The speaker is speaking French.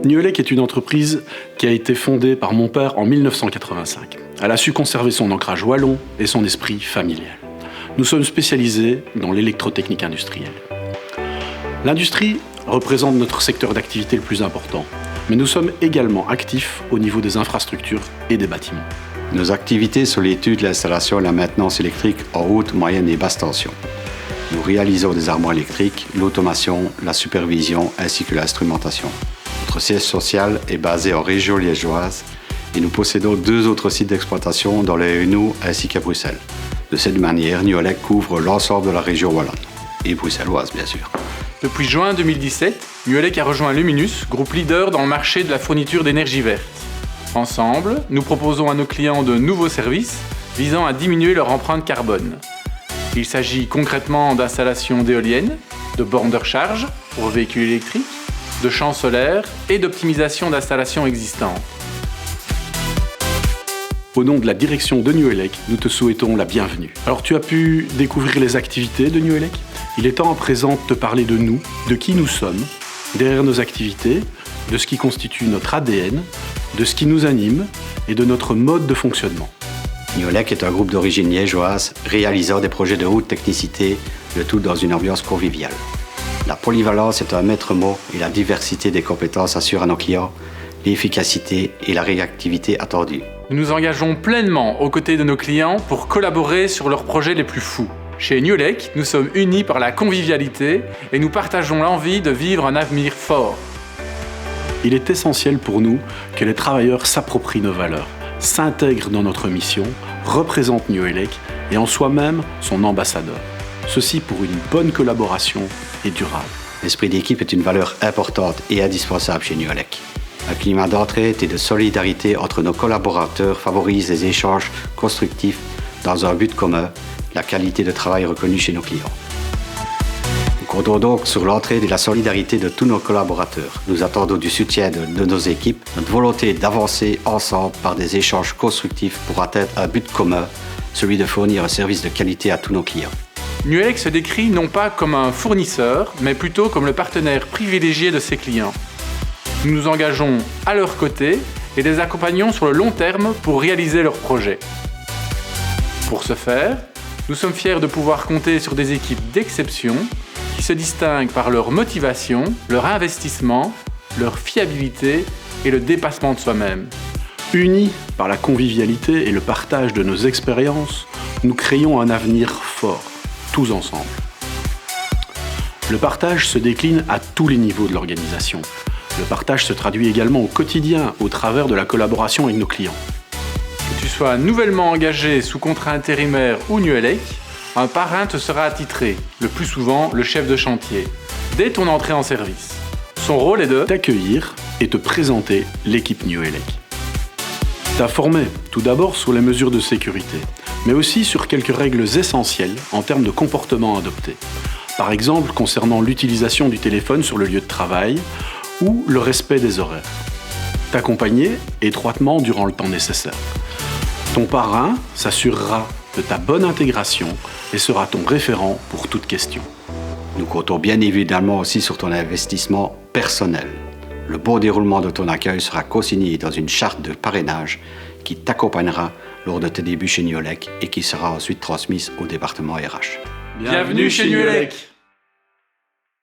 Nuelec est une entreprise qui a été fondée par mon père en 1985. Elle a su conserver son ancrage wallon et son esprit familial. Nous sommes spécialisés dans l'électrotechnique industrielle. L'industrie représente notre secteur d'activité le plus important, mais nous sommes également actifs au niveau des infrastructures et des bâtiments. Nos activités sont l'étude, l'installation et la maintenance électrique en haute, moyenne et basse tension. Nous réalisons des armoires électriques, l'automation, la supervision ainsi que l'instrumentation. Notre siège social est basé en région liégeoise et nous possédons 2 autres sites d'exploitation dans les Hainaut ainsi qu'à Bruxelles. De cette manière, Nuelec couvre l'ensemble de la région wallonne et bruxelloise bien sûr. Depuis juin 2017, Nuelec a rejoint Luminus, groupe leader dans le marché de la fourniture d'énergie verte. Ensemble, nous proposons à nos clients de nouveaux services visant à diminuer leur empreinte carbone. Il s'agit concrètement d'installations d'éoliennes, de bornes de recharge pour véhicules électriques, de champs solaires et d'optimisation d'installations existantes. Au nom de la direction de Nuelec, nous te souhaitons la bienvenue. Alors tu as pu découvrir les activités de Nuelec ? Il est temps à présent de te parler de nous, de qui nous sommes, derrière nos activités, de ce qui constitue notre ADN, de ce qui nous anime et de notre mode de fonctionnement. Nuelec est un groupe d'origine liégeoise réalisant des projets de haute technicité, le tout dans une ambiance conviviale. La polyvalence est un maître mot et la diversité des compétences assure à nos clients l'efficacité et la réactivité attendues. Nous nous engageons pleinement aux côtés de nos clients pour collaborer sur leurs projets les plus fous. Chez Nuelec, nous sommes unis par la convivialité et nous partageons l'envie de vivre un avenir fort. Il est essentiel pour nous que les travailleurs s'approprient nos valeurs, s'intègrent dans notre mission, représentent Nuelec et en soi-même son ambassadeur. Ceci pour une bonne collaboration et durable. L'esprit d'équipe est une valeur importante et indispensable chez Nuelec. Un climat d'entraide et de solidarité entre nos collaborateurs favorise les échanges constructifs dans un but commun, la qualité de travail reconnue chez nos clients. Nous comptons donc sur l'entraide et la solidarité de tous nos collaborateurs. Nous attendons du soutien de nos équipes, notre volonté d'avancer ensemble par des échanges constructifs pour atteindre un but commun, celui de fournir un service de qualité à tous nos clients. Nuelec se décrit non pas comme un fournisseur, mais plutôt comme le partenaire privilégié de ses clients. Nous nous engageons à leur côté et les accompagnons sur le long terme pour réaliser leurs projets. Pour ce faire, nous sommes fiers de pouvoir compter sur des équipes d'exception qui se distinguent par leur motivation, leur investissement, leur fiabilité et le dépassement de soi-même. Unis par la convivialité et le partage de nos expériences, nous créons un avenir fort, tous ensemble. Le partage se décline à tous les niveaux de l'organisation. Le partage se traduit également au quotidien au travers de la collaboration avec nos clients. Que tu sois nouvellement engagé sous contrat intérimaire ou Nuelec, un parrain te sera attitré, le plus souvent le chef de chantier, dès ton entrée en service. Son rôle est de t'accueillir et te présenter l'équipe Nuelec. T'informer tout d'abord sur les mesures de sécurité, mais aussi sur quelques règles essentielles en termes de comportement adopté. Par exemple, concernant l'utilisation du téléphone sur le lieu de travail ou le respect des horaires. T'accompagner étroitement durant le temps nécessaire. Ton parrain s'assurera de ta bonne intégration et sera ton référent pour toute question. Nous comptons bien évidemment aussi sur ton investissement personnel. Le bon déroulement de ton accueil sera co-signé dans une charte de parrainage qui t'accompagnera lors de tes débuts chez Nuelec et qui sera ensuite transmise au département RH. Bienvenue chez Nuelec.